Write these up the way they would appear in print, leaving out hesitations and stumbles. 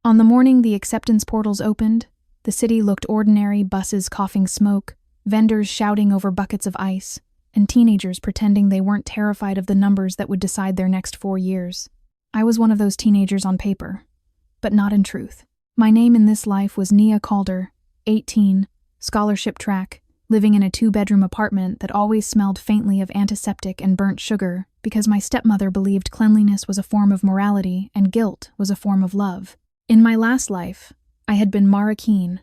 On the morning the acceptance portals opened, the city looked ordinary, buses coughing smoke, vendors shouting over buckets of ice, and teenagers pretending they weren't terrified of the numbers that would decide their next 4 years. I was one of those teenagers on paper, but not in truth. My name in this life was Nia Calder, 18, scholarship track, living in a 2-bedroom apartment that always smelled faintly of antiseptic and burnt sugar because my stepmother believed cleanliness was a form of morality and guilt was a form of love. In my last life, I had been Mara Keene,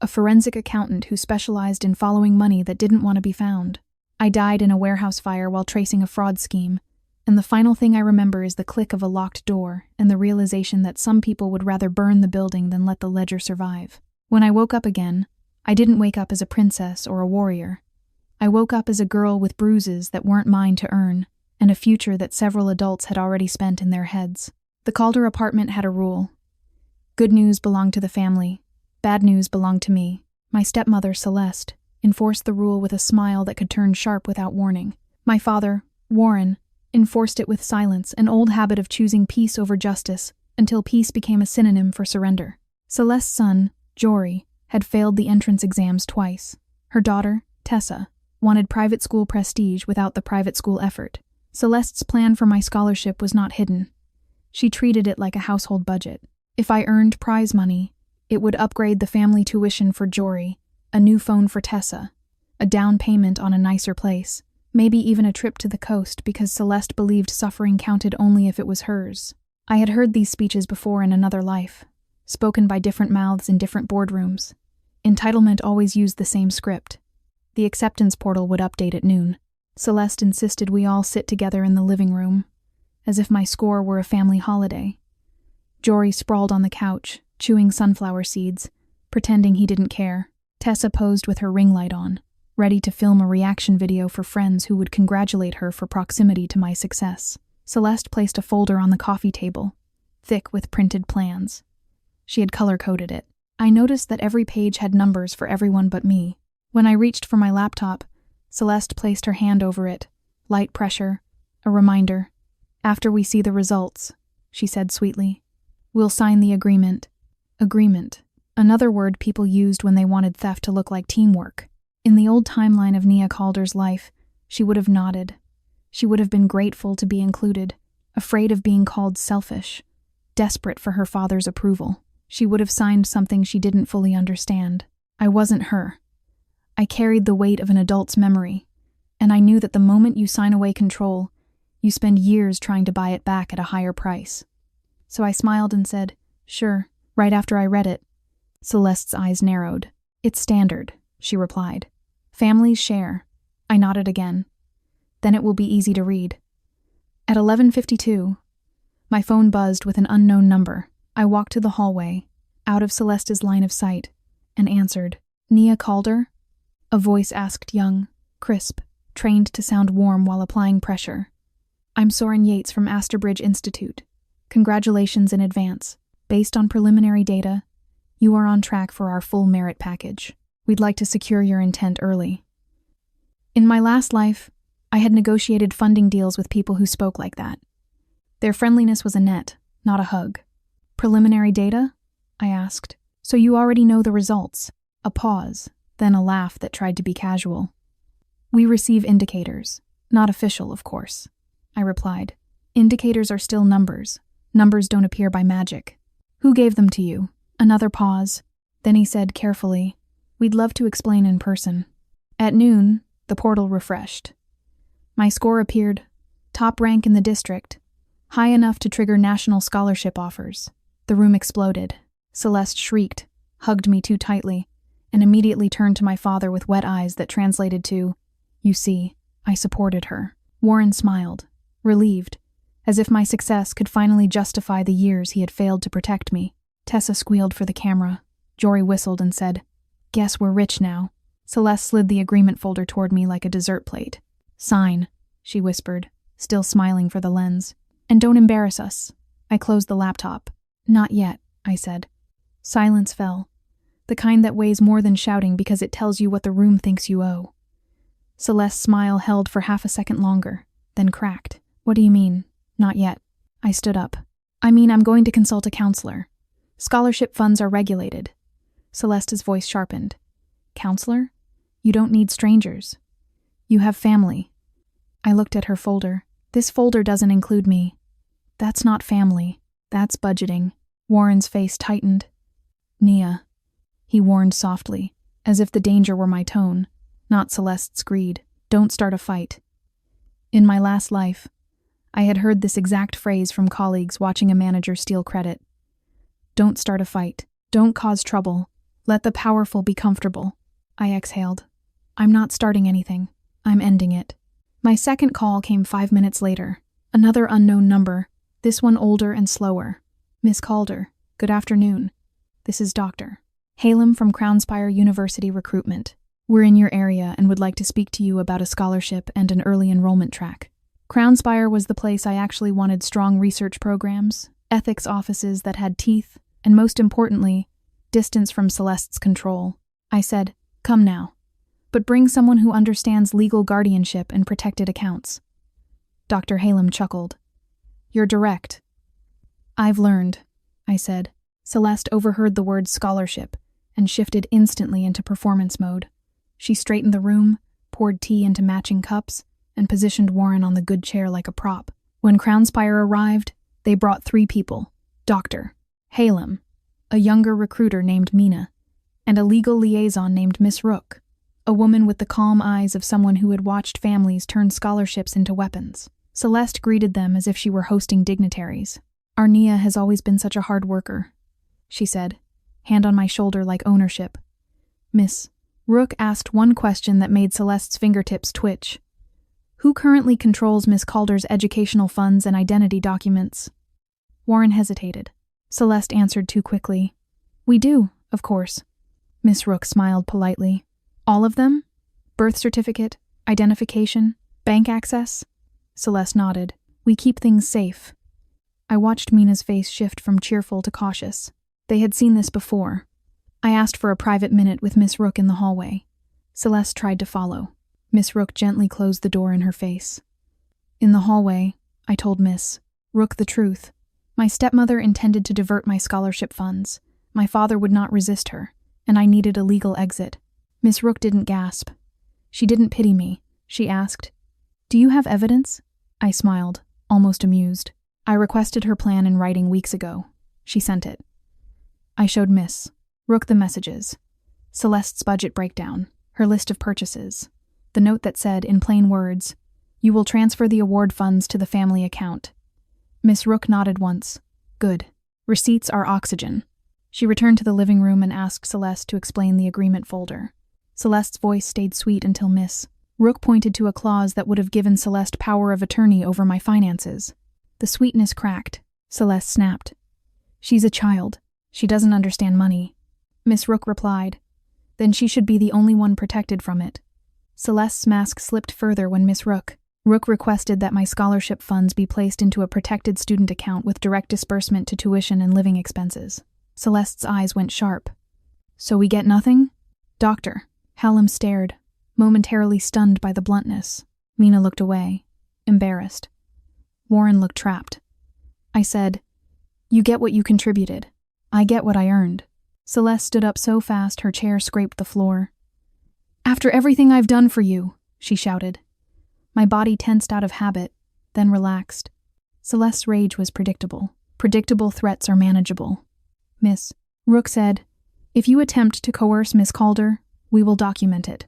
a forensic accountant who specialized in following money that didn't want to be found. I died in a warehouse fire while tracing a fraud scheme, and the final thing I remember is the click of a locked door and the realization that some people would rather burn the building than let the ledger survive. When I woke up again, I didn't wake up as a princess or a warrior. I woke up as a girl with bruises that weren't mine to earn, and a future that several adults had already spent in their heads. The Calder apartment had a rule. Good news belonged to the family. Bad news belonged to me. My stepmother, Celeste, enforced the rule with a smile that could turn sharp without warning. My father, Warren, enforced it with silence, an old habit of choosing peace over justice until peace became a synonym for surrender. Celeste's son, Jory, had failed the entrance exams twice. Her daughter, Tessa, wanted private school prestige without the private school effort. Celeste's plan for my scholarship was not hidden. She treated it like a household budget. If I earned prize money, it would upgrade the family tuition for Jory, a new phone for Tessa, a down payment on a nicer place, maybe even a trip to the coast because Celeste believed suffering counted only if it was hers. I had heard these speeches before in another life, spoken by different mouths in different boardrooms. Entitlement always used the same script. The acceptance portal would update at noon. Celeste insisted we all sit together in the living room, as if my score were a family holiday. Jory sprawled on the couch, chewing sunflower seeds, pretending he didn't care. Tessa posed with her ring light on, ready to film a reaction video for friends who would congratulate her for proximity to my success. Celeste placed a folder on the coffee table, thick with printed plans. She had color-coded it. I noticed that every page had numbers for everyone but me. When I reached for my laptop, Celeste placed her hand over it, light pressure, a reminder. After we see the results, she said sweetly, we'll sign the agreement. Agreement. Another word people used when they wanted theft to look like teamwork. In the old timeline of Nia Calder's life, she would have nodded. She would have been grateful to be included, afraid of being called selfish, desperate for her father's approval. She would have signed something she didn't fully understand. I wasn't her. I carried the weight of an adult's memory, and I knew that the moment you sign away control, you spend years trying to buy it back at a higher price. So I smiled and said, sure, right after I read it. Celeste's eyes narrowed. It's standard, she replied. Families share. I nodded again. Then it will be easy to read. At 11:52, my phone buzzed with an unknown number. I walked to the hallway, out of Celeste's line of sight, and answered. Nia Calder? A voice asked, young, crisp, trained to sound warm while applying pressure. I'm Soren Yates from Asterbridge Institute. Congratulations in advance. Based on preliminary data, you are on track for our full merit package. We'd like to secure your intent early. In my last life, I had negotiated funding deals with people who spoke like that. Their friendliness was a net, not a hug. Preliminary data? I asked. So you already know the results. A pause, then a laugh that tried to be casual. We receive indicators. Not official, of course, I replied. Indicators are still numbers. Numbers don't appear by magic. Who gave them to you? Another pause. Then he said carefully, we'd love to explain in person. At noon, the portal refreshed. My score appeared, top rank in the district, high enough to trigger national scholarship offers. The room exploded. Celeste shrieked, hugged me too tightly, and immediately turned to my father with wet eyes that translated to, you see, I supported her. Warren smiled, relieved, as if my success could finally justify the years he had failed to protect me. Tessa squealed for the camera. Jory whistled and said, guess we're rich now. Celeste slid the agreement folder toward me like a dessert plate. Sign, she whispered, still smiling for the lens. And don't embarrass us. I closed the laptop. Not yet, I said. Silence fell, the kind that weighs more than shouting because it tells you what the room thinks you owe. Celeste's smile held for half a second longer, then cracked. What do you mean, not yet? I stood up. I mean, I'm going to consult a counselor. Scholarship funds are regulated. Celeste's voice sharpened. Counselor? You don't need strangers. You have family. I looked at her folder. This folder doesn't include me. That's not family. That's budgeting. Warren's face tightened. Nia, he warned softly, as if the danger were my tone, not Celeste's greed. Don't start a fight. In my last life, I had heard this exact phrase from colleagues watching a manager steal credit. Don't start a fight. Don't cause trouble. Let the powerful be comfortable. I exhaled. I'm not starting anything. I'm ending it. My second call came 5 minutes later. Another unknown number, this one older and slower. Miss Calder, good afternoon. This is Dr. Halem from Crownspire University Recruitment. We're in your area and would like to speak to you about a scholarship and an early enrollment track. Crownspire was the place I actually wanted strong research programs, ethics offices that had teeth, and most importantly, distance from Celeste's control. I said, come now. But bring someone who understands legal guardianship and protected accounts. Dr. Halem chuckled. You're direct. I've learned, I said. Celeste overheard the word scholarship and shifted instantly into performance mode. She straightened the room, poured tea into matching cups, and positioned Warren on the good chair like a prop. When Crownspire arrived, they brought 3 people. Dr. Halem, a younger recruiter named Mina, and a legal liaison named Miss Rook, a woman with the calm eyes of someone who had watched families turn scholarships into weapons. Celeste greeted them as if she were hosting dignitaries. Our Nia has always been such a hard worker, she said, hand on my shoulder like ownership. Miss Rook asked one question that made Celeste's fingertips twitch. Who currently controls Miss Calder's educational funds and identity documents? Warren hesitated. Celeste answered too quickly. We do, of course. Miss Rook smiled politely. All of them? Birth certificate, identification, bank access? Celeste nodded. We keep things safe. I watched Mina's face shift from cheerful to cautious. They had seen this before. I asked for a private minute with Miss Rook in the hallway. Celeste tried to follow. Miss Rook gently closed the door in her face. In the hallway, I told Miss Rook the truth. My stepmother intended to divert my scholarship funds. My father would not resist her, and I needed a legal exit. Miss Rook didn't gasp. She didn't pity me. She asked, Do you have evidence? I smiled, almost amused. I requested her plan in writing weeks ago. She sent it. I showed Miss Rook the messages. Celeste's budget breakdown, her list of purchases, the note that said, in plain words, You will transfer the award funds to the family account. Miss Rook nodded once. Good. Receipts are oxygen. She returned to the living room and asked Celeste to explain the agreement folder. Celeste's voice stayed sweet until Miss Rook pointed to a clause that would have given Celeste power of attorney over my finances. The sweetness cracked. Celeste snapped. She's a child. She doesn't understand money. Miss Rook replied. Then she should be the only one protected from it. Celeste's mask slipped further when Miss Rook requested that my scholarship funds be placed into a protected student account with direct disbursement to tuition and living expenses. Celeste's eyes went sharp. So we get nothing? Dr. Halem stared, momentarily stunned by the bluntness. Mina looked away, embarrassed. Warren looked trapped. I said, You get what you contributed. I get what I earned. Celeste stood up so fast her chair scraped the floor. After everything I've done for you, she shouted. My body tensed out of habit, then relaxed. Celeste's rage was predictable. Predictable threats are manageable. Miss Rook said, If you attempt to coerce Miss Calder, we will document it.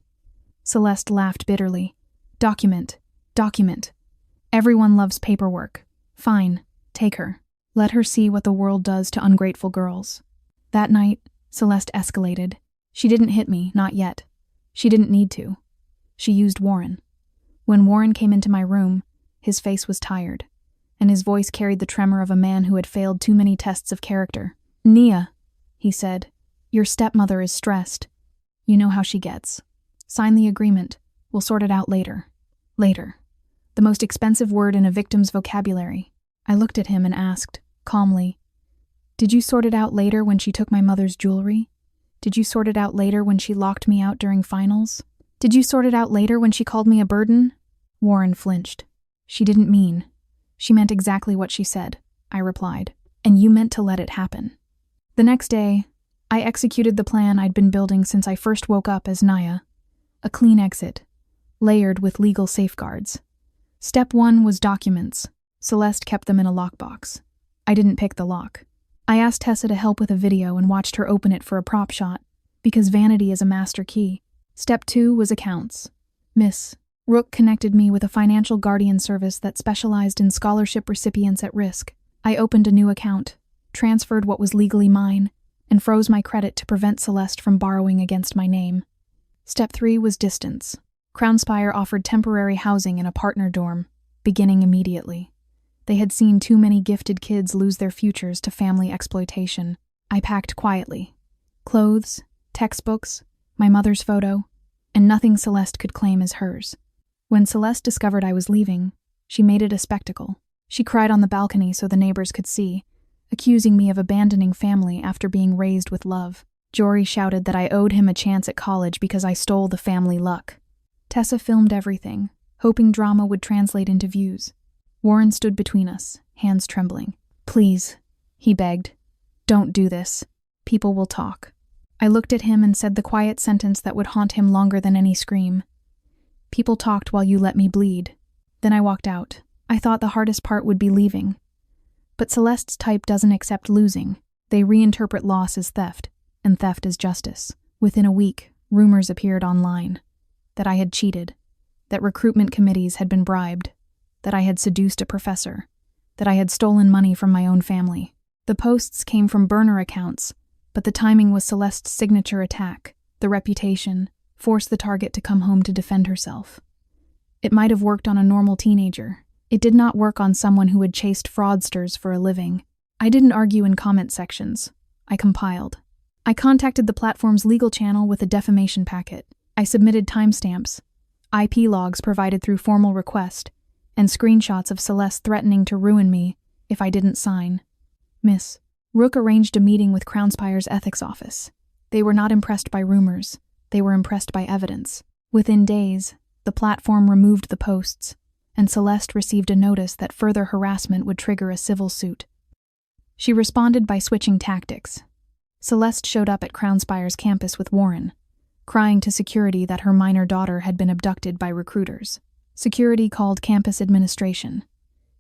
Celeste laughed bitterly. Document. Everyone loves paperwork. Fine, take her. Let her see what the world does to ungrateful girls. That night, Celeste escalated. She didn't hit me, not yet. She didn't need to. She used Warren. When Warren came into my room, his face was tired, and his voice carried the tremor of a man who had failed too many tests of character. Nia, he said, your stepmother is stressed. You know how she gets. Sign the agreement. We'll sort it out later. Later. The most expensive word in a victim's vocabulary. I looked at him and asked, calmly, Did you sort it out later when she took my mother's jewelry? Did you sort it out later when she locked me out during finals? Did you sort it out later when she called me a burden? Warren flinched. She didn't mean. She meant exactly what she said, I replied. And you meant to let it happen. The next day, I executed the plan I'd been building since I first woke up as Naya. A clean exit, layered with legal safeguards. Step 1 was documents. Celeste kept them in a lockbox. I didn't pick the lock. I asked Tessa to help with a video and watched her open it for a prop shot, because vanity is a master key. Step 2 was accounts. Miss Rook connected me with a financial guardian service that specialized in scholarship recipients at risk. I opened a new account, transferred what was legally mine, and froze my credit to prevent Celeste from borrowing against my name. Step 3 was distance. Crownspire offered temporary housing in a partner dorm, beginning immediately. They had seen too many gifted kids lose their futures to family exploitation. I packed quietly. Clothes, textbooks, my mother's photo, and nothing Celeste could claim as hers. When Celeste discovered I was leaving, she made it a spectacle. She cried on the balcony so the neighbors could see, accusing me of abandoning family after being raised with love. Jory shouted that I owed him a chance at college because I stole the family luck. Tessa filmed everything, hoping drama would translate into views. Warren stood between us, hands trembling. "Please," he begged. "Don't do this. People will talk." I looked at him and said the quiet sentence that would haunt him longer than any scream. "People talked while you let me bleed." Then I walked out. I thought the hardest part would be leaving. But Celeste's type doesn't accept losing. They reinterpret loss as theft, and theft as justice. Within a week, rumors appeared online. That I had cheated. That recruitment committees had been bribed. That I had seduced a professor. That I had stolen money from my own family. The posts came from burner accounts, but the timing was Celeste's signature attack. The reputation forced the target to come home to defend herself. It might have worked on a normal teenager. It did not work on someone who had chased fraudsters for a living. I didn't argue in comment sections. I compiled. I contacted the platform's legal channel with a defamation packet. I submitted timestamps, IP logs provided through formal request, and screenshots of Celeste threatening to ruin me if I didn't sign. Miss Rook arranged a meeting with Crownspire's ethics office. They were not impressed by rumors. They were impressed by evidence. Within days, the platform removed the posts, and Celeste received a notice that further harassment would trigger a civil suit. She responded by switching tactics. Celeste showed up at Crownspire's campus with Warren, crying to security that her minor daughter had been abducted by recruiters. Security called campus administration.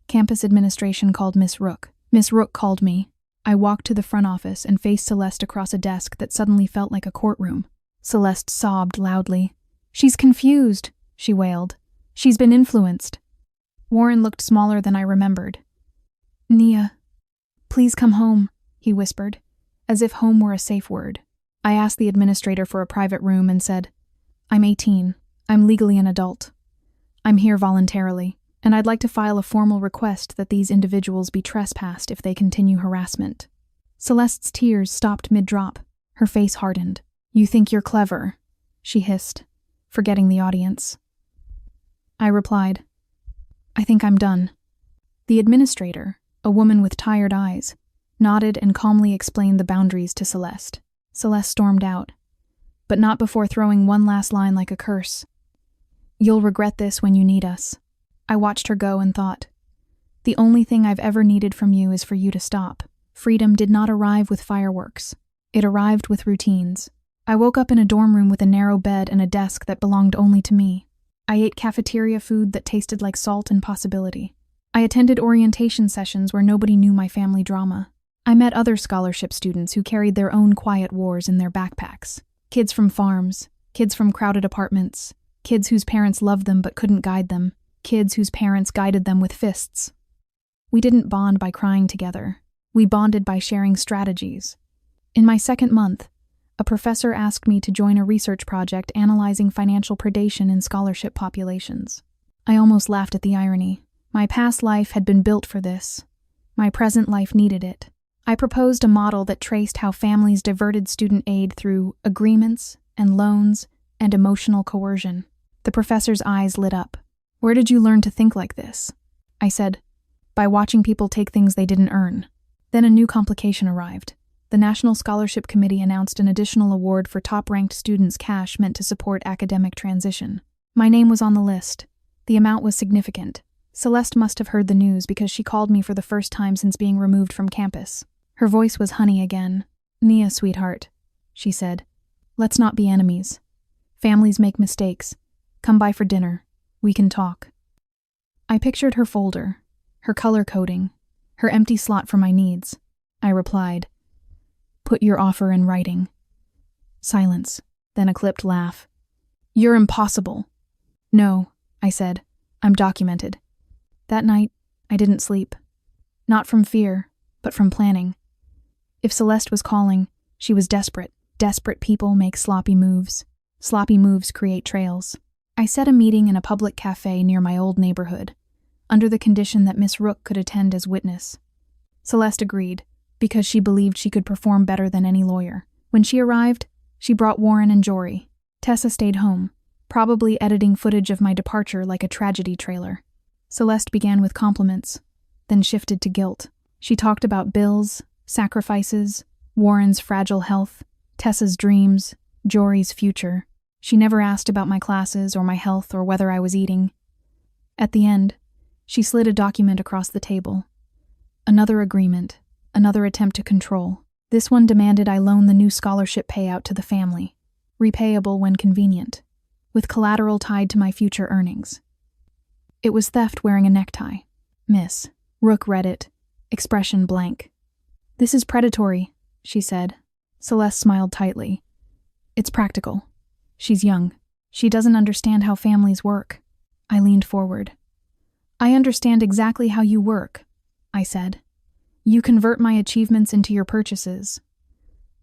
Campus administration called Miss Rook. Miss Rook called me. I walked to the front office and faced Celeste across a desk that suddenly felt like a courtroom. Celeste sobbed loudly. "She's confused," she wailed. "She's been influenced." Warren looked smaller than I remembered. "Nia, please come home," he whispered, as if home were a safe word. I asked the administrator for a private room and said, "I'm 18. I'm legally an adult. I'm here voluntarily, and I'd like to file a formal request that these individuals be trespassed if they continue harassment." Celeste's tears stopped mid-drop. Her face hardened. "You think you're clever," she hissed, forgetting the audience. I replied, "I think I'm done." The administrator, a woman with tired eyes, nodded and calmly explained the boundaries to Celeste. Celeste stormed out, but not before throwing one last line like a curse. "You'll regret this when you need us." I watched her go and thought, "The only thing I've ever needed from you is for you to stop." Freedom did not arrive with fireworks. It arrived with routines. I woke up in a dorm room with a narrow bed and a desk that belonged only to me. I ate cafeteria food that tasted like salt and possibility. I attended orientation sessions where nobody knew my family drama. I met other scholarship students who carried their own quiet wars in their backpacks. Kids from farms, kids from crowded apartments, kids whose parents loved them but couldn't guide them, kids whose parents guided them with fists. We didn't bond by crying together. We bonded by sharing strategies. In my second month, a professor asked me to join a research project analyzing financial predation in scholarship populations. I almost laughed at the irony. My past life had been built for this. My present life needed it. I proposed a model that traced how families diverted student aid through agreements and loans and emotional coercion. The professor's eyes lit up. "Where did you learn to think like this?" I said, "By watching people take things they didn't earn." Then a new complication arrived. The National Scholarship Committee announced an additional award for top-ranked students' cash meant to support academic transition. My name was on the list. The amount was significant. Celeste must have heard the news because she called me for the first time since being removed from campus. Her voice was honey again. Nia, sweetheart, she said. Let's not be enemies. Families make mistakes. Come by for dinner. We can talk. I pictured her folder, her color coding, her empty slot for my needs. I replied, "Put your offer in writing." Silence, then a clipped laugh. "You're impossible." "No," I said. "I'm documented." That night, I didn't sleep. Not from fear, but from planning. If Celeste was calling, she was desperate. Desperate people make sloppy moves. Sloppy moves create trails. I set a meeting in a public cafe near my old neighborhood, under the condition that Miss Rook could attend as witness. Celeste agreed, because she believed she could perform better than any lawyer. When she arrived, she brought Warren and Jory. Tessa stayed home, probably editing footage of my departure like a tragedy trailer. Celeste began with compliments, then shifted to guilt. She talked about bills, sacrifices, Warren's fragile health, Tessa's dreams, Jory's future. She never asked about my classes or my health or whether I was eating. At the end, she slid a document across the table. Another agreement, another attempt to control. This one demanded I loan the new scholarship payout to the family, repayable when convenient, with collateral tied to my future earnings. It was theft wearing a necktie. Miss Rook read it, expression blank. "This is predatory," she said. Celeste smiled tightly. "It's practical. She's young. She doesn't understand how families work." I leaned forward. "I understand exactly how you work," I said. "You convert my achievements into your purchases."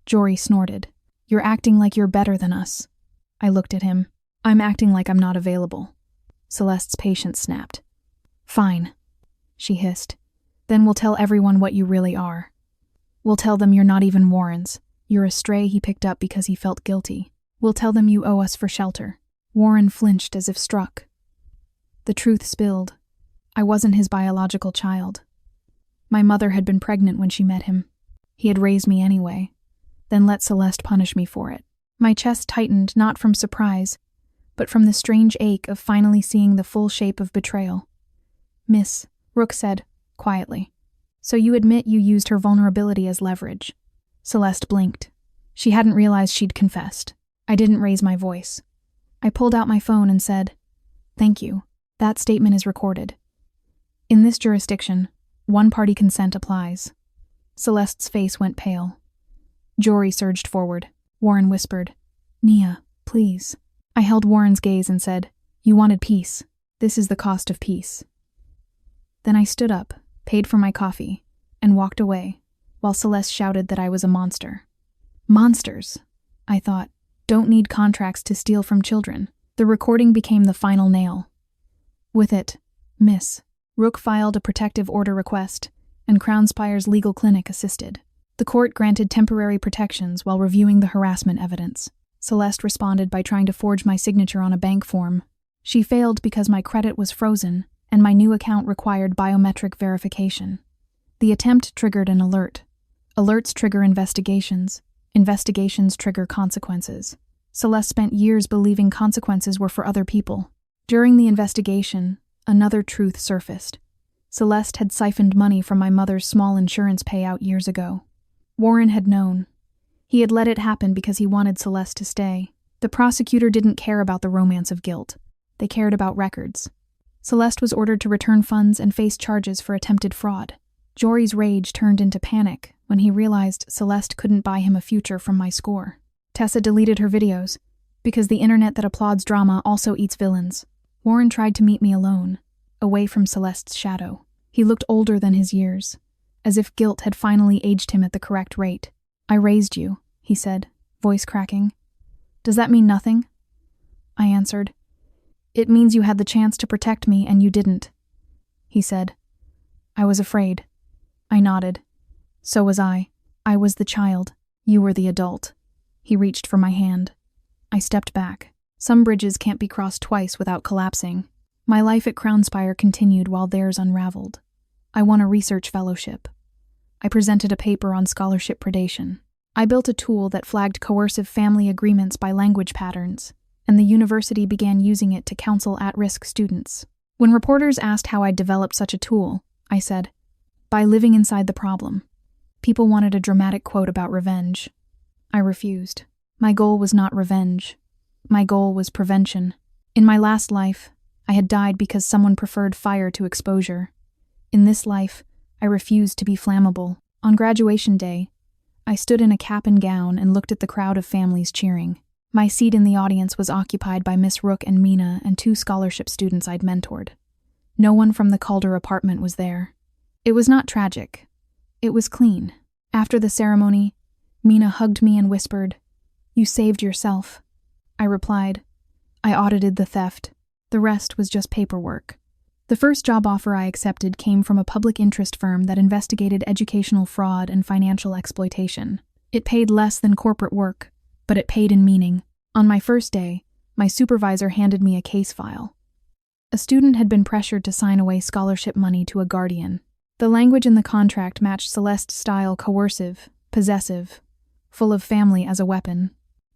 Jory snorted. "You're acting like you're better than us." I looked at him. "I'm acting like I'm not available." Celeste's patience snapped. "Fine," she hissed. "Then we'll tell everyone what you really are. We'll tell them you're not even Warren's. You're a stray he picked up because he felt guilty. We'll tell them you owe us for shelter." Warren flinched as if struck. The truth spilled. I wasn't his biological child. My mother had been pregnant when she met him. He had raised me anyway, then let Celeste punish me for it. My chest tightened not from surprise, but from the strange ache of finally seeing the full shape of betrayal. "Miss," Rook said, quietly, "so you admit you used her vulnerability as leverage." Celeste blinked. She hadn't realized she'd confessed. I didn't raise my voice. I pulled out my phone and said, "Thank you. That statement is recorded. In this jurisdiction, one-party consent applies." Celeste's face went pale. Jory surged forward. Warren whispered, "Nia, please." I held Warren's gaze and said, "You wanted peace. This is the cost of peace." Then I stood up, paid for my coffee, and walked away, while Celeste shouted that I was a monster. Monsters, I thought, don't need contracts to steal from children. The recording became the final nail. With it, Miss Rook filed a protective order request, and Crownspire's legal clinic assisted. The court granted temporary protections while reviewing the harassment evidence. Celeste responded by trying to forge my signature on a bank form. She failed because my credit was frozen, and my new account required biometric verification. The attempt triggered an alert. Alerts trigger investigations. Investigations trigger consequences. Celeste spent years believing consequences were for other people. During the investigation, another truth surfaced. Celeste had siphoned money from my mother's small insurance payout years ago. Warren had known. He had let it happen because he wanted Celeste to stay. The prosecutor didn't care about the romance of guilt. They cared about records. Celeste was ordered to return funds and face charges for attempted fraud. Jory's rage turned into panic when he realized Celeste couldn't buy him a future from my score. Tessa deleted her videos, because the internet that applauds drama also eats villains. Warren tried to meet me alone, away from Celeste's shadow. He looked older than his years, as if guilt had finally aged him at the correct rate. "I raised you," he said, voice cracking. "Does that mean nothing?" I answered, "It means you had the chance to protect me and you didn't." He said, "I was afraid." I nodded. "So was I. I was the child. You were the adult." He reached for my hand. I stepped back. Some bridges can't be crossed twice without collapsing. My life at Crownspire continued while theirs unraveled. I won a research fellowship. I presented a paper on scholarship predation. I built a tool that flagged coercive family agreements by language patterns, and the university began using it to counsel at-risk students. When reporters asked how I'd developed such a tool, I said, "By living inside the problem." People wanted a dramatic quote about revenge. I refused. My goal was not revenge. My goal was prevention. In my last life, I had died because someone preferred fire to exposure. In this life, I refused to be flammable. On graduation day, I stood in a cap and gown and looked at the crowd of families cheering. My seat in the audience was occupied by Miss Rook and Mina and 2 scholarship students I'd mentored. No one from the Calder apartment was there. It was not tragic. It was clean. After the ceremony, Mina hugged me and whispered, "You saved yourself." I replied, "I audited the theft. The rest was just paperwork." The first job offer I accepted came from a public interest firm that investigated educational fraud and financial exploitation. It paid less than corporate work, but it paid in meaning. On my first day, my supervisor handed me a case file. A student had been pressured to sign away scholarship money to a guardian. The language in the contract matched Celeste's style: coercive, possessive, full of family as a weapon.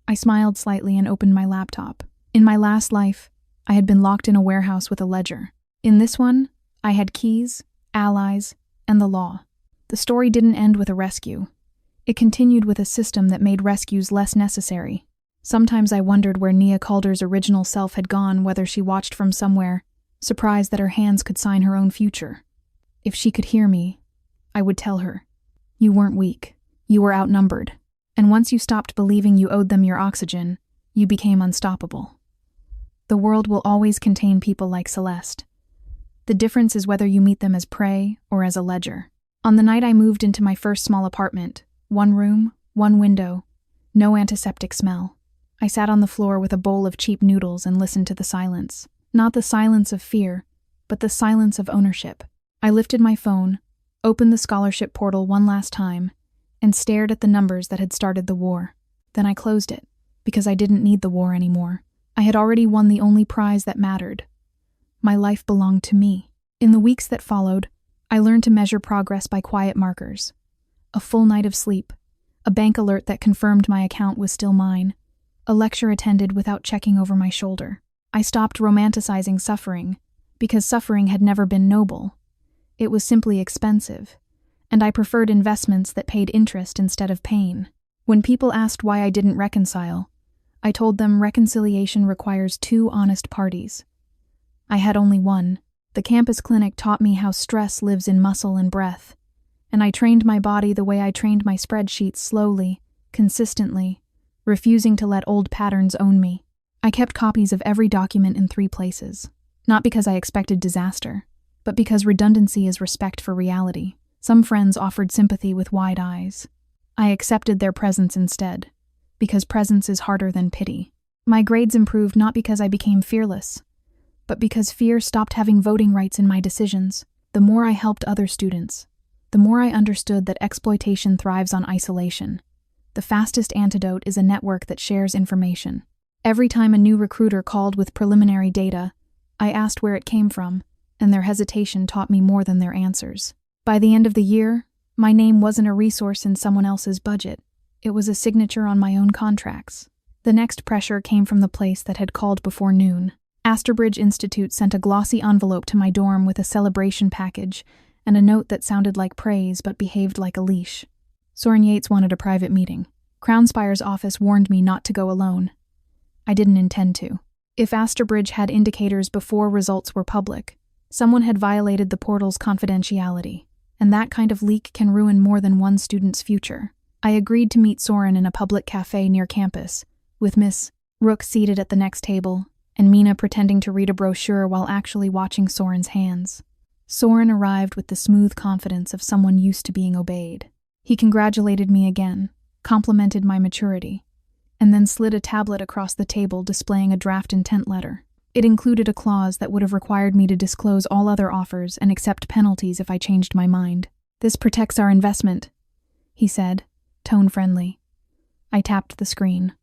I smiled slightly and opened my laptop. In my last life, I had been locked in a warehouse with a ledger. In this one, I had keys, allies, and the law. The story didn't end with a rescue. It continued with a system that made rescues less necessary. Sometimes I wondered where Nia Calder's original self had gone, whether she watched from somewhere, surprised that her hands could sign her own future. If she could hear me, I would tell her, "You weren't weak. You were outnumbered. And once you stopped believing you owed them your oxygen, you became unstoppable." The world will always contain people like Celeste. The difference is whether you meet them as prey or as a ledger. On the night I moved into my first small apartment, 1 room, 1 window, no antiseptic smell, I sat on the floor with a bowl of cheap noodles and listened to the silence. Not the silence of fear, but the silence of ownership. I lifted my phone, opened the scholarship portal one last time, and stared at the numbers that had started the war. Then I closed it, because I didn't need the war anymore. I had already won the only prize that mattered. My life belonged to me. In the weeks that followed, I learned to measure progress by quiet markers. A full night of sleep, a bank alert that confirmed my account was still mine, a lecture attended without checking over my shoulder. I stopped romanticizing suffering, because suffering had never been noble. It was simply expensive, and I preferred investments that paid interest instead of pain. When people asked why I didn't reconcile, I told them reconciliation requires 2 honest parties. I had only one. The campus clinic taught me how stress lives in muscle and breath, and I trained my body the way I trained my spreadsheets, slowly, consistently, refusing to let old patterns own me. I kept copies of every document in 3 places, not because I expected disaster, but because redundancy is respect for reality. Some friends offered sympathy with wide eyes. I accepted their presence instead, because presence is harder than pity. My grades improved not because I became fearless, but because fear stopped having voting rights in my decisions. The more I helped other students, the more I understood that exploitation thrives on isolation. The fastest antidote is a network that shares information. Every time a new recruiter called with preliminary data, I asked where it came from, and their hesitation taught me more than their answers. By the end of the year, my name wasn't a resource in someone else's budget. It was a signature on my own contracts. The next pressure came from the place that had called before noon. Asterbridge Institute sent a glossy envelope to my dorm with a celebration package and a note that sounded like praise but behaved like a leash. Soren Yates wanted a private meeting. Crownspire's office warned me not to go alone. I didn't intend to. If Asterbridge had indicators before results were public, someone had violated the portal's confidentiality, and that kind of leak can ruin more than one student's future. I agreed to meet Soren in a public cafe near campus, with Miss Rook seated at the next table, and Mina pretending to read a brochure while actually watching Soren's hands. Soren arrived with the smooth confidence of someone used to being obeyed. He congratulated me again, complimented my maturity, and then slid a tablet across the table displaying a draft intent letter. It included a clause that would have required me to disclose all other offers and accept penalties if I changed my mind. "This protects our investment," he said, tone friendly. I tapped the screen.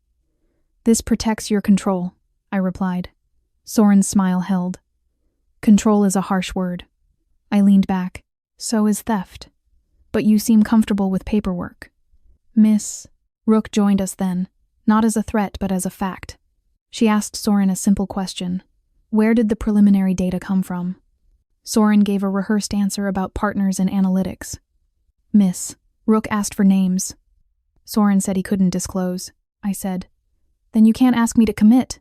"This protects your control," I replied. Soren's smile held. "Control is a harsh word." I leaned back. "So is theft. But you seem comfortable with paperwork." Miss Rook joined us then, not as a threat but as a fact. She asked Soren a simple question. Where did the preliminary data come from? Soren gave a rehearsed answer about partners and analytics. "Miss, Rook asked for names. Soren said he couldn't disclose. I said, "Then you can't ask me to commit."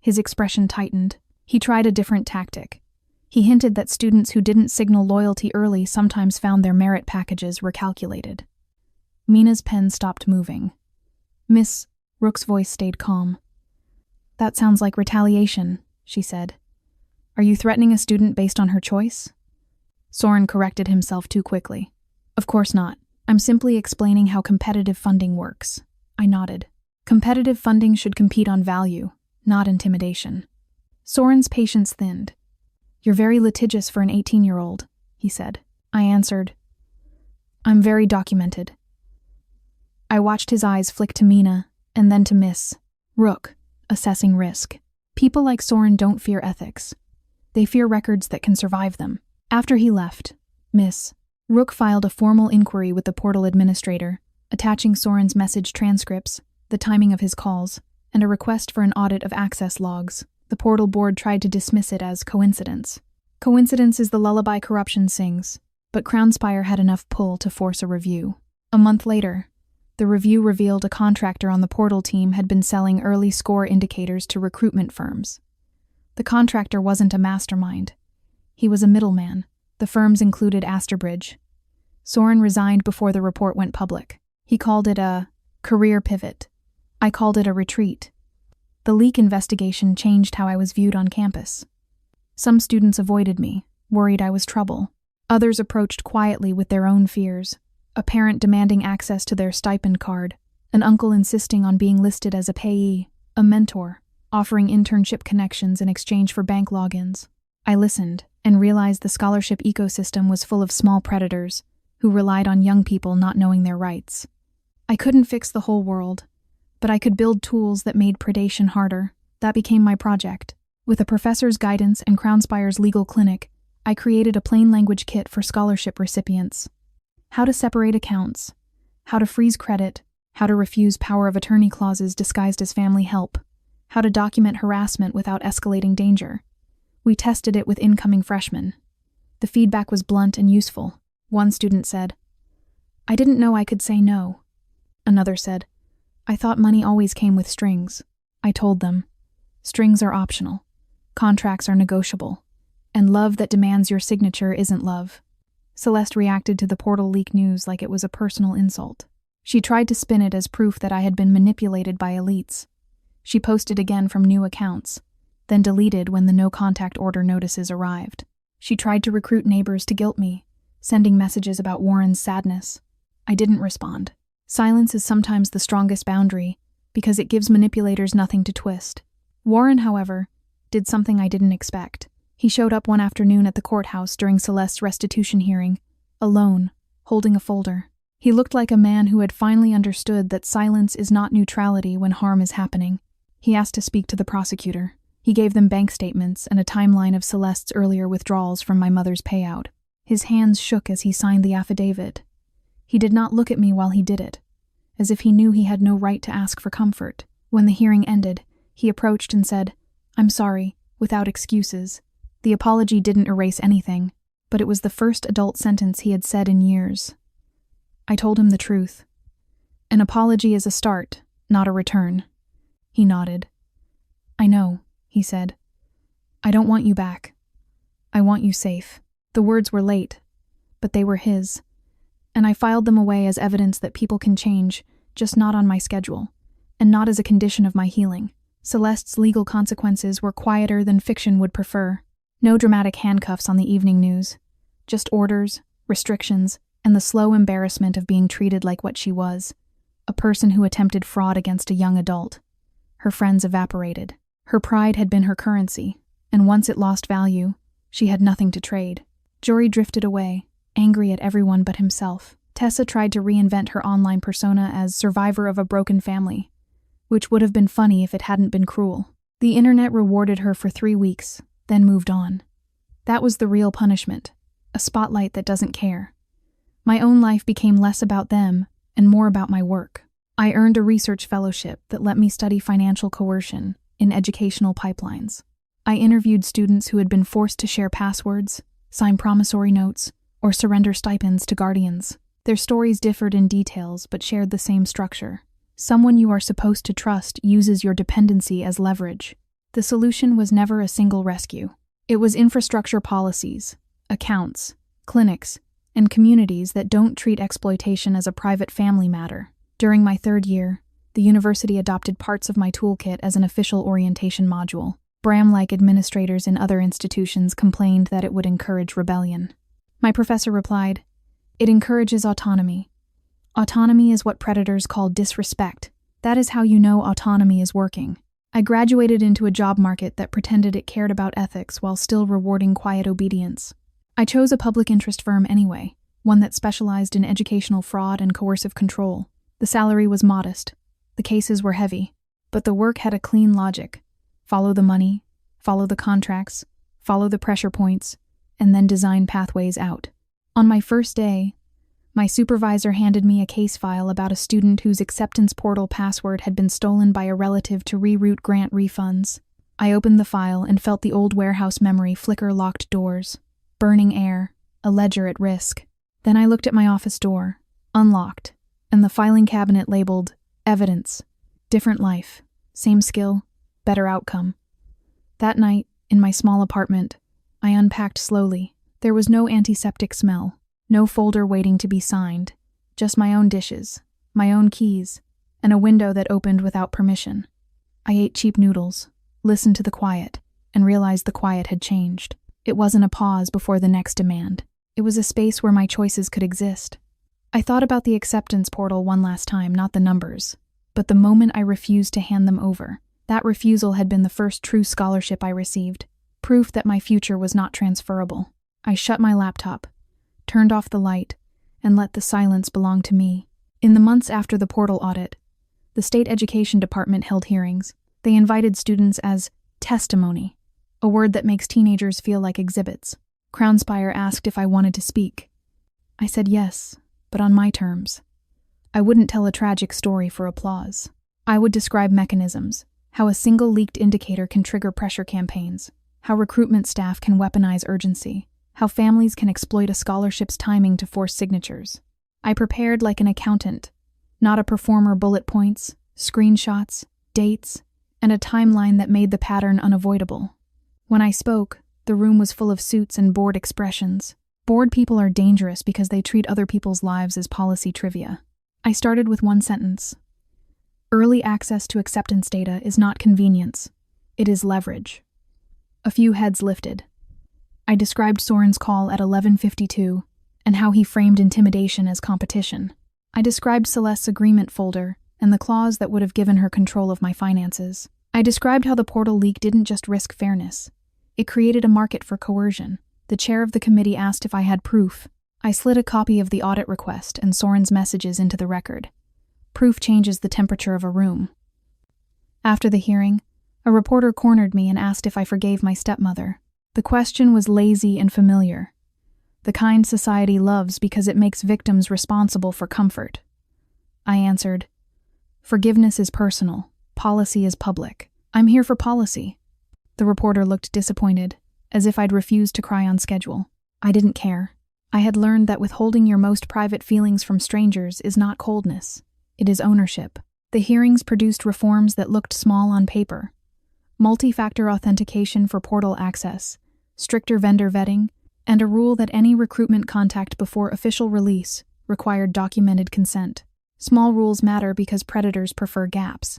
His expression tightened. He tried a different tactic. He hinted that students who didn't signal loyalty early sometimes found their merit packages recalculated. Mina's pen stopped moving. "Miss," Rook's voice stayed calm. "That sounds like retaliation," she said. "Are you threatening a student based on her choice?" Soren corrected himself too quickly. "Of course not. I'm simply explaining how competitive funding works." I nodded. Competitive funding should compete on value, not intimidation. Soren's patience thinned. "You're very litigious for an 18-year-old, he said. I answered, "I'm very documented." I watched his eyes flick to Mina, and then to Miss Rook, assessing risk. People like Soren don't fear ethics. They fear records that can survive them. After he left, Miss Rook filed a formal inquiry with the portal administrator, attaching Soren's message transcripts, the timing of his calls, and a request for an audit of access logs. The portal board tried to dismiss it as coincidence. Coincidence is the lullaby corruption sings, but Crownspire had enough pull to force a review. A month later, the review revealed a contractor on the portal team had been selling early score indicators to recruitment firms. The contractor wasn't a mastermind. He was a middleman. The firms included Asterbridge. Soren resigned before the report went public. He called it a career pivot. I called it a retreat. The leak investigation changed how I was viewed on campus. Some students avoided me, worried I was trouble. Others approached quietly with their own fears. A parent demanding access to their stipend card, an uncle insisting on being listed as a payee, a mentor offering internship connections in exchange for bank logins. I listened and realized the scholarship ecosystem was full of small predators who relied on young people not knowing their rights. I couldn't fix the whole world, but I could build tools that made predation harder. That became my project. With a professor's guidance and Crownspire's legal clinic, I created a plain language kit for scholarship recipients. How to separate accounts, how to freeze credit, how to refuse power of attorney clauses disguised as family help, how to document harassment without escalating danger. We tested it with incoming freshmen. The feedback was blunt and useful. One student said, "I didn't know I could say no." Another said, "I thought money always came with strings." I told them, strings are optional, contracts are negotiable, and love that demands your signature isn't love. Celeste reacted to the portal leak news like it was a personal insult. She tried to spin it as proof that I had been manipulated by elites. She posted again from new accounts, then deleted when the no-contact order notices arrived. She tried to recruit neighbors to guilt me, sending messages about Warren's sadness. I didn't respond. Silence is sometimes the strongest boundary, because it gives manipulators nothing to twist. Warren, however, did something I didn't expect. He showed up one afternoon at the courthouse during Celeste's restitution hearing, alone, holding a folder. He looked like a man who had finally understood that silence is not neutrality when harm is happening. He asked to speak to the prosecutor. He gave them bank statements and a timeline of Celeste's earlier withdrawals from my mother's payout. His hands shook as he signed the affidavit. He did not look at me while he did it, as if he knew he had no right to ask for comfort. When the hearing ended, he approached and said, "I'm sorry," without excuses. The apology didn't erase anything, but it was the first adult sentence he had said in years. I told him the truth. An apology is a start, not a return. He nodded. "I know," he said. "I don't want you back. I want you safe." The words were late, but they were his, and I filed them away as evidence that people can change, just not on my schedule, and not as a condition of my healing. Celeste's legal consequences were quieter than fiction would prefer. No dramatic handcuffs on the evening news, just orders, restrictions, and the slow embarrassment of being treated like what she was, a person who attempted fraud against a young adult. Her friends evaporated. Her pride had been her currency, and once it lost value, she had nothing to trade. Jory drifted away, angry at everyone but himself. Tessa tried to reinvent her online persona as survivor of a broken family, which would have been funny if it hadn't been cruel. The internet rewarded her for 3 weeks, then moved on. That was the real punishment, a spotlight that doesn't care. My own life became less about them and more about my work. I earned a research fellowship that let me study financial coercion in educational pipelines. I interviewed students who had been forced to share passwords, sign promissory notes, or surrender stipends to guardians. Their stories differed in details but shared the same structure. Someone you are supposed to trust uses your dependency as leverage. The solution was never a single rescue. It was infrastructure policies, accounts, clinics, and communities that don't treat exploitation as a private family matter. During my 3rd year, the university adopted parts of my toolkit as an official orientation module. Bram-like administrators in other institutions complained that it would encourage rebellion. My professor replied, "It encourages autonomy. Autonomy is what predators call disrespect. That is how you know autonomy is working." I graduated into a job market that pretended it cared about ethics while still rewarding quiet obedience. I chose a public interest firm anyway, one that specialized in educational fraud and coercive control. The salary was modest. The cases were heavy. But the work had a clean logic. Follow the money, follow the contracts, follow the pressure points, and then design pathways out. On my first day, my supervisor handed me a case file about a student whose acceptance portal password had been stolen by a relative to reroute grant refunds. I opened the file and felt the old warehouse memory flicker locked doors, burning air, a ledger at risk. Then I looked at my office door, unlocked, and the filing cabinet labeled Evidence. Different life, same skill, better outcome. That night, in my small apartment, I unpacked slowly. There was no antiseptic smell, no folder waiting to be signed, just my own dishes, my own keys, and a window that opened without permission. I ate cheap noodles, listened to the quiet, and realized the quiet had changed. It wasn't a pause before the next demand. It was a space where my choices could exist. I thought about the acceptance portal one last time, not the numbers, but the moment I refused to hand them over. That refusal had been the first true scholarship I received, proof that my future was not transferable. I shut my laptop, turned off the light, and let the silence belong to me. In the months after the portal audit, the state education department held hearings. They invited students as testimony, a word that makes teenagers feel like exhibits. Crownspire asked if I wanted to speak. I said yes, but on my terms. I wouldn't tell a tragic story for applause. I would describe mechanisms, how a single leaked indicator can trigger pressure campaigns, how recruitment staff can weaponize urgency, how families can exploit a scholarship's timing to force signatures. I prepared like an accountant, not a performer. Bullet points, screenshots, dates, and a timeline that made the pattern unavoidable. When I spoke, the room was full of suits and bored expressions. Bored people are dangerous because they treat other people's lives as policy trivia. I started with one sentence. Early access to acceptance data is not convenience, it is leverage. A few heads lifted. I described Soren's call at 11:52 and how he framed intimidation as competition. I described Celeste's agreement folder and the clause that would have given her control of my finances. I described how the portal leak didn't just risk fairness. It created a market for coercion. The chair of the committee asked if I had proof. I slid a copy of the audit request and Soren's messages into the record. Proof changes the temperature of a room. After the hearing, a reporter cornered me and asked if I forgave my stepmother. The question was lazy and familiar. The kind society loves because it makes victims responsible for comfort. I answered, "Forgiveness is personal. Policy is public. I'm here for policy." The reporter looked disappointed, as if I'd refused to cry on schedule. I didn't care. I had learned that withholding your most private feelings from strangers is not coldness. It is ownership. The hearings produced reforms that looked small on paper. Multi-factor authentication for portal access, stricter vendor vetting, and a rule that any recruitment contact before official release required documented consent. Small rules matter because predators prefer gaps.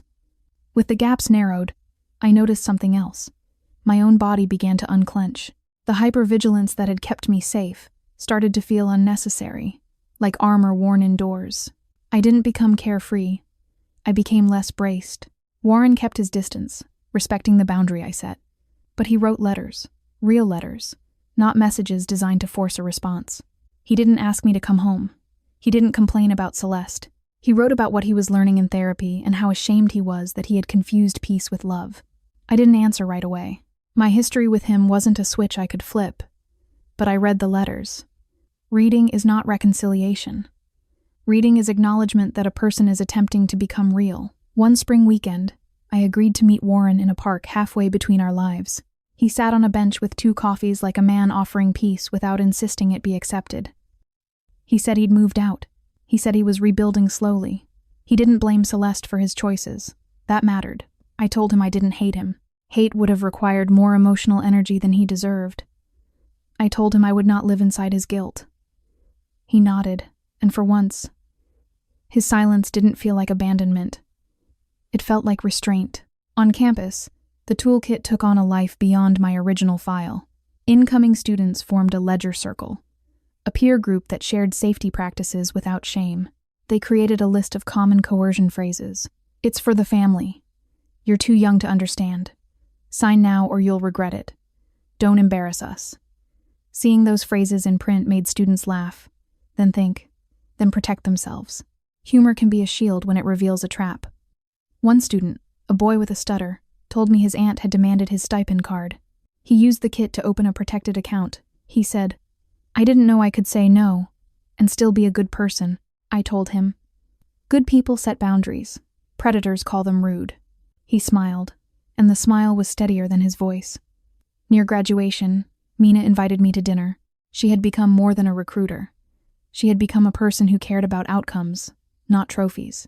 With the gaps narrowed, I noticed something else. My own body began to unclench. The hypervigilance that had kept me safe started to feel unnecessary, like armor worn indoors. I didn't become carefree. I became less braced. Warren kept his distance, respecting the boundary I set. But he wrote letters, real letters, not messages designed to force a response. He didn't ask me to come home. He didn't complain about Celeste. He wrote about what he was learning in therapy and how ashamed he was that he had confused peace with love. I didn't answer right away. My history with him wasn't a switch I could flip, but I read the letters. Reading is not reconciliation. Reading is acknowledgement that a person is attempting to become real. One spring weekend, I agreed to meet Warren in a park halfway between our lives. He sat on a bench with 2 coffees like a man offering peace without insisting it be accepted. He said he'd moved out, He said he was rebuilding slowly. He didn't blame Celeste for his choices. That mattered. I told him I didn't hate him. Hate would have required more emotional energy than he deserved. I told him I would not live inside his guilt. He nodded, and for once, his silence didn't feel like abandonment. It felt like restraint. On campus, the toolkit took on a life beyond my original file. Incoming students formed a ledger circle, a peer group that shared safety practices without shame. They created a list of common coercion phrases. It's for the family. You're too young to understand. Sign now or you'll regret it. Don't embarrass us. Seeing those phrases in print made students laugh, then think, then protect themselves. Humor can be a shield when it reveals a trap. One student, a boy with a stutter, told me his aunt had demanded his stipend card. He used the kit to open a protected account. He said, "I didn't know I could say no and still be a good person." I told him, "Good people set boundaries. Predators call them rude." He smiled, and the smile was steadier than his voice. Near graduation, Mina invited me to dinner. She had become more than a recruiter. She had become a person who cared about outcomes, not trophies.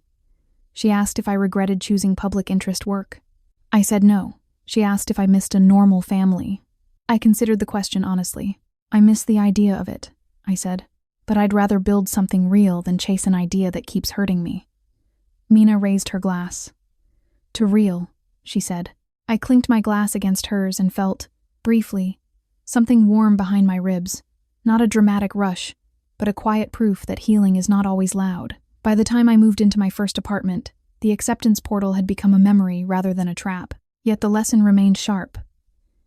She asked if I regretted choosing public interest work. I said no. She asked if I missed a normal family. I considered the question honestly. I miss the idea of it, I said, but I'd rather build something real than chase an idea that keeps hurting me. Mina raised her glass. "To real," she said. I clinked my glass against hers and felt, briefly, something warm behind my ribs. Not a dramatic rush, but a quiet proof that healing is not always loud. By the time I moved into my first apartment, the acceptance portal had become a memory rather than a trap. Yet the lesson remained sharp.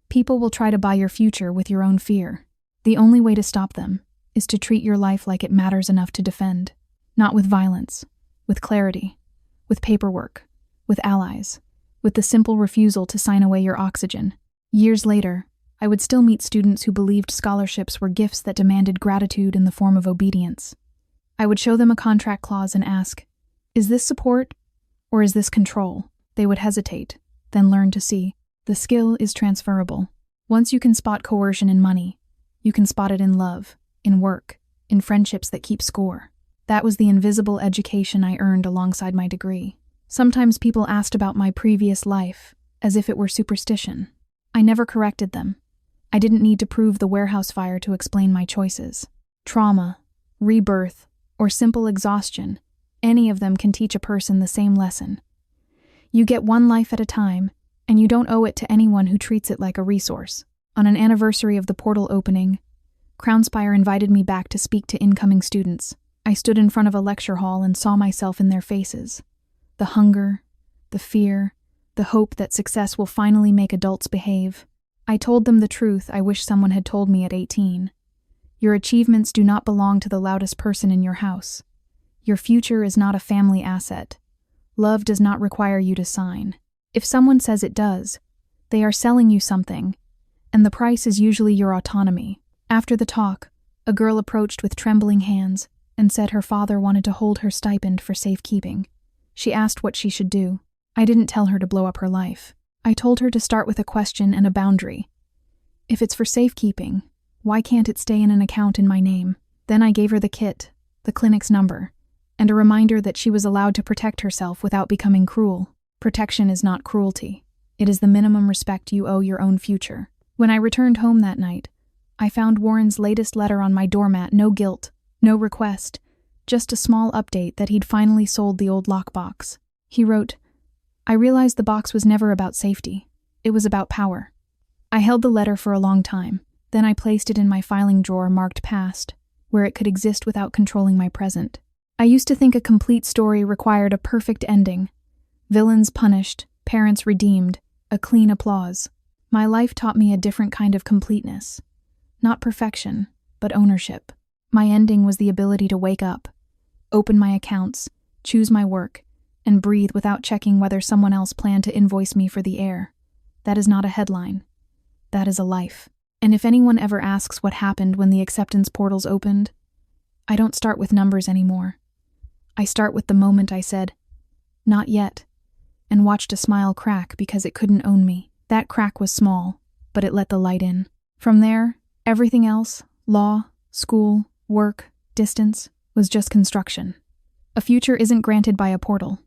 People will try to buy your future with your own fear. The only way to stop them is to treat your life like it matters enough to defend. Not with violence, with clarity, with paperwork, with allies, with the simple refusal to sign away your oxygen. Years later, I would still meet students who believed scholarships were gifts that demanded gratitude in the form of obedience. I would show them a contract clause and ask, "Is this support or is this control?" They would hesitate, then learn to see. The skill is transferable. Once you can spot coercion in money, you can spot it in love, in work, in friendships that keep score. That was the invisible education I earned alongside my degree. Sometimes people asked about my previous life, as if it were superstition. I never corrected them. I didn't need to prove the warehouse fire to explain my choices. Trauma, rebirth, or simple exhaustion, any of them can teach a person the same lesson. You get one life at a time, and you don't owe it to anyone who treats it like a resource. On an anniversary of the portal opening, Crownspire invited me back to speak to incoming students. I stood in front of a lecture hall and saw myself in their faces. The hunger, the fear, the hope that success will finally make adults behave. I told them the truth I wish someone had told me at 18. Your achievements do not belong to the loudest person in your house. Your future is not a family asset. Love does not require you to sign. If someone says it does, they are selling you something, and the price is usually your autonomy. After the talk, a girl approached with trembling hands and said her father wanted to hold her stipend for safekeeping. She asked what she should do. I didn't tell her to blow up her life. I told her to start with a question and a boundary. If it's for safekeeping, why can't it stay in an account in my name? Then I gave her the kit, the clinic's number, and a reminder that she was allowed to protect herself without becoming cruel. Protection is not cruelty. It is the minimum respect you owe your own future. When I returned home that night, I found Warren's latest letter on my doormat. No guilt, no request, just a small update that he'd finally sold the old lockbox. He wrote, "I realized the box was never about safety. It was about power." I held the letter for a long time. Then I placed it in my filing drawer marked past, where it could exist without controlling my present. I used to think a complete story required a perfect ending. Villains punished, parents redeemed, a clean applause. My life taught me a different kind of completeness. Not perfection, but ownership. My ending was the ability to wake up, open my accounts, choose my work, and breathe without checking whether someone else planned to invoice me for the air. That is not a headline. That is a life. And if anyone ever asks what happened when the acceptance portals opened, I don't start with numbers anymore. I start with the moment I said, "Not yet," and watched a smile crack because it couldn't own me. That crack was small, but it let the light in. From there, everything else, law, school, work, distance, was just construction. A future isn't granted by a portal.